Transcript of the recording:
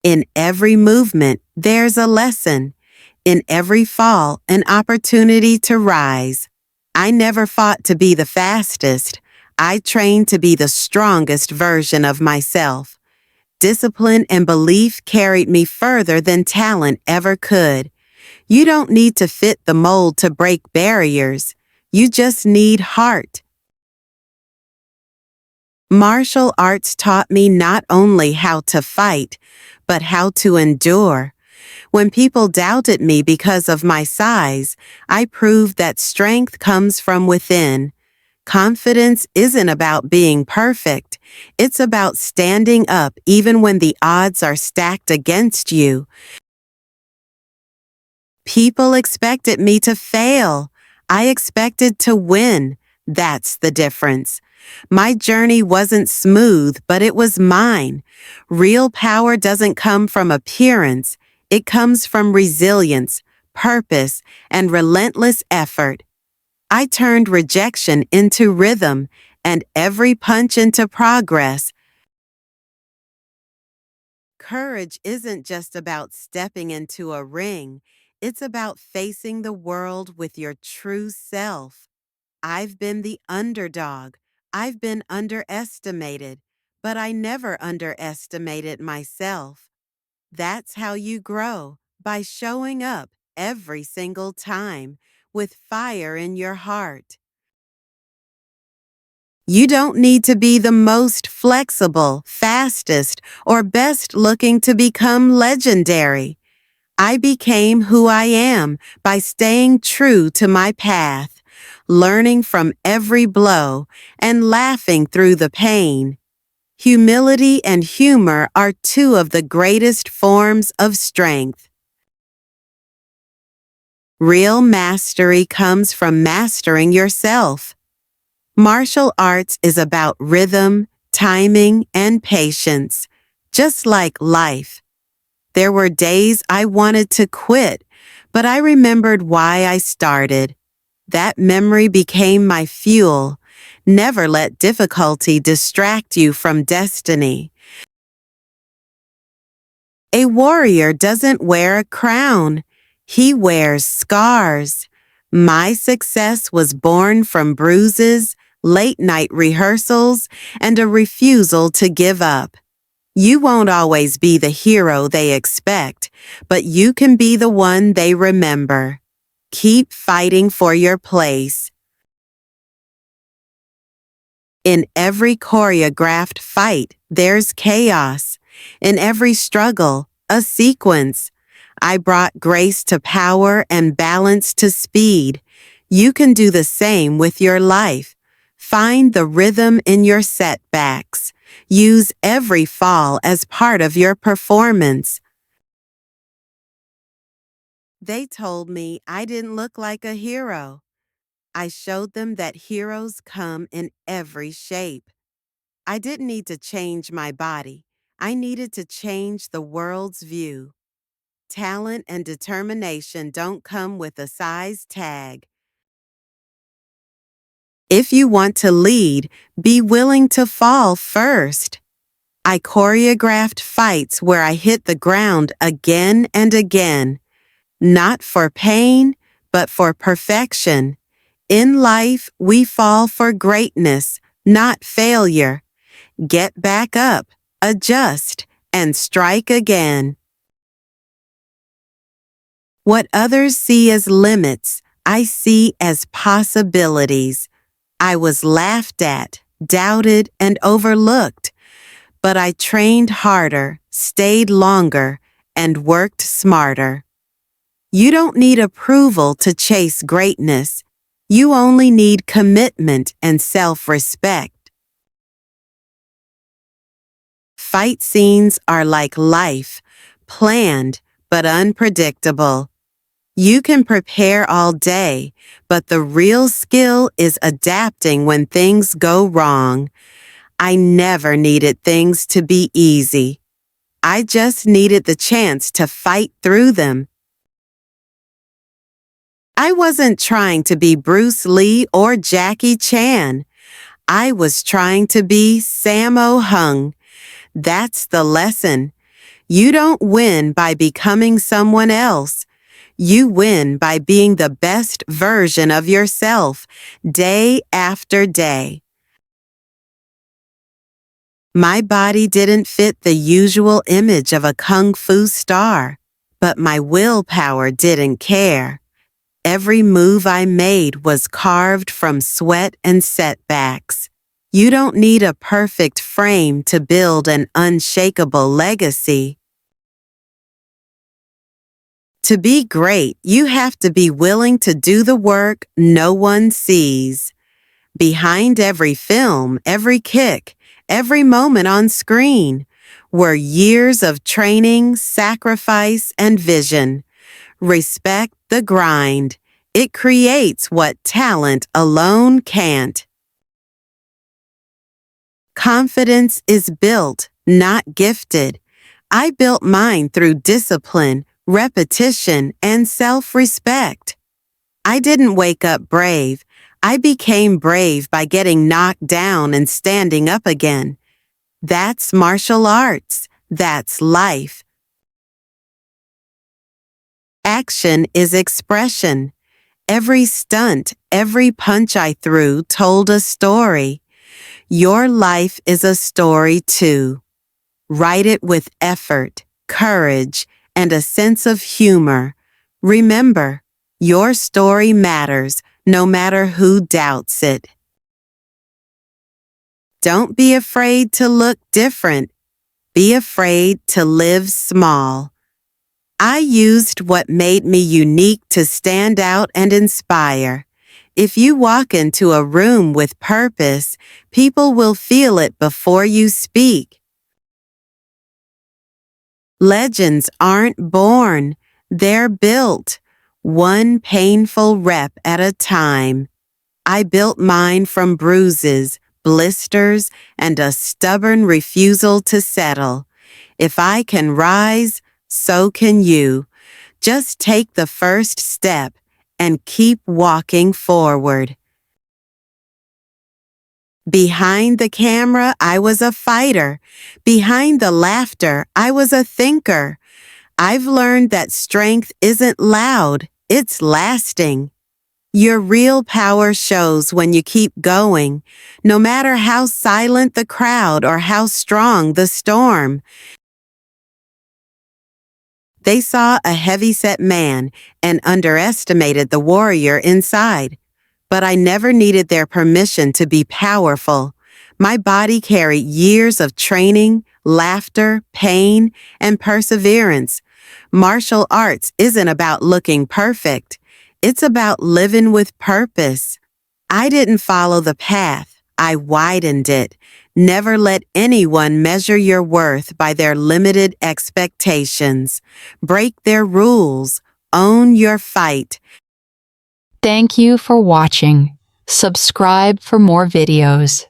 In every movement, there's a lesson. In every fall, an opportunity to rise. I never fought to be the fastest. I trained to be the strongest version of myself. Discipline and belief carried me further than talent ever could. You don't need to fit the mold to break barriers. You just need heart. Martial arts taught me not only how to fight, but how to endure. When people doubted me because of my size, I proved that strength comes from within. Confidence isn't about being perfect. It's about standing up even when the odds are stacked against you. People expected me to fail. I expected to win. That's the difference. My journey wasn't smooth, but it was mine. Real power doesn't come from appearance. It comes from resilience, purpose, and relentless effort. I turned rejection into rhythm and every punch into progress. Courage isn't just about stepping into a ring. It's about facing the world with your true self. I've been the underdog. I've been underestimated, but I never underestimated myself. That's how you grow, by showing up every single time with fire in your heart. You don't need to be the most flexible, fastest, or best looking to become legendary. I became who I am by staying true to my path, learning from every blow, and laughing through the pain. Humility and humor are two of the greatest forms of strength. Real mastery comes from mastering yourself. Martial arts is about rhythm, timing, and patience, just like life. There were days I wanted to quit, but I remembered why I started. That memory became my fuel. Never let difficulty distract you from destiny. A warrior doesn't wear a crown. He wears scars. My success was born from bruises, late-night rehearsals, and a refusal to give up. You won't always be the hero they expect, but you can be the one they remember. Keep fighting for your place. In every choreographed fight, there's chaos. In every struggle, a sequence. I brought grace to power and balance to speed. You can do the same with your life. Find the rhythm in your setbacks. Use every fall as part of your performance. They told me I didn't look like a hero. I showed them that heroes come in every shape. I didn't need to change my body. I needed to change the world's view. Talent and determination don't come with a size tag. If you want to lead, be willing to fall first. I choreographed fights where I hit the ground again and again, not for pain, but for perfection. In life, we fall for greatness, not failure. Get back up, adjust, and strike again. What others see as limits, I see as possibilities. I was laughed at, doubted, and overlooked, but I trained harder, stayed longer, and worked smarter. You don't need approval to chase greatness. You only need commitment and self-respect. Fight scenes are like life, planned but unpredictable. You can prepare all day, but the real skill is adapting when things go wrong. I never needed things to be easy. I just needed the chance to fight through them. I wasn't trying to be Bruce Lee or Jackie Chan. I was trying to be Sammo Hung. That's the lesson. You don't win by becoming someone else. You win by being the best version of yourself, day after day. My body didn't fit the usual image of a kung fu star, but my willpower didn't care. Every move I made was carved from sweat and setbacks. You don't need a perfect frame to build an unshakable legacy. To be great, you have to be willing to do the work no one sees. Behind every film, every kick, every moment on screen were years of training, sacrifice, and vision. Respect the grind. It creates what talent alone can't. Confidence is built, not gifted. I built mine through discipline, repetition, and self-respect. I didn't wake up brave. I became brave by getting knocked down and standing up again. That's martial arts. That's life. Action is expression. Every stunt, every punch I threw told a story. Your life is a story too. Write it with effort, courage, and a sense of humor. Remember, your story matters no matter who doubts it. Don't be afraid to look different. Be afraid to live small. I used what made me unique to stand out and inspire. If you walk into a room with purpose, people will feel it before you speak. Legends aren't born, they're built, one painful rep at a time. I built mine from bruises, blisters, and a stubborn refusal to settle. If I can rise, so can you. Just take the first step and keep walking forward. Behind the camera, I was a fighter. Behind the laughter, I was a thinker. I've learned that strength isn't loud, it's lasting. Your real power shows when you keep going, no matter how silent the crowd or how strong the storm. They saw a heavy-set man and underestimated the warrior inside. But I never needed their permission to be powerful. My body carried years of training, laughter, pain, and perseverance. Martial arts isn't about looking perfect. It's about living with purpose. I didn't follow the path. I widened it. Never let anyone measure your worth by their limited expectations. Break their rules. Own your fight. Thank you for watching. Subscribe for more videos.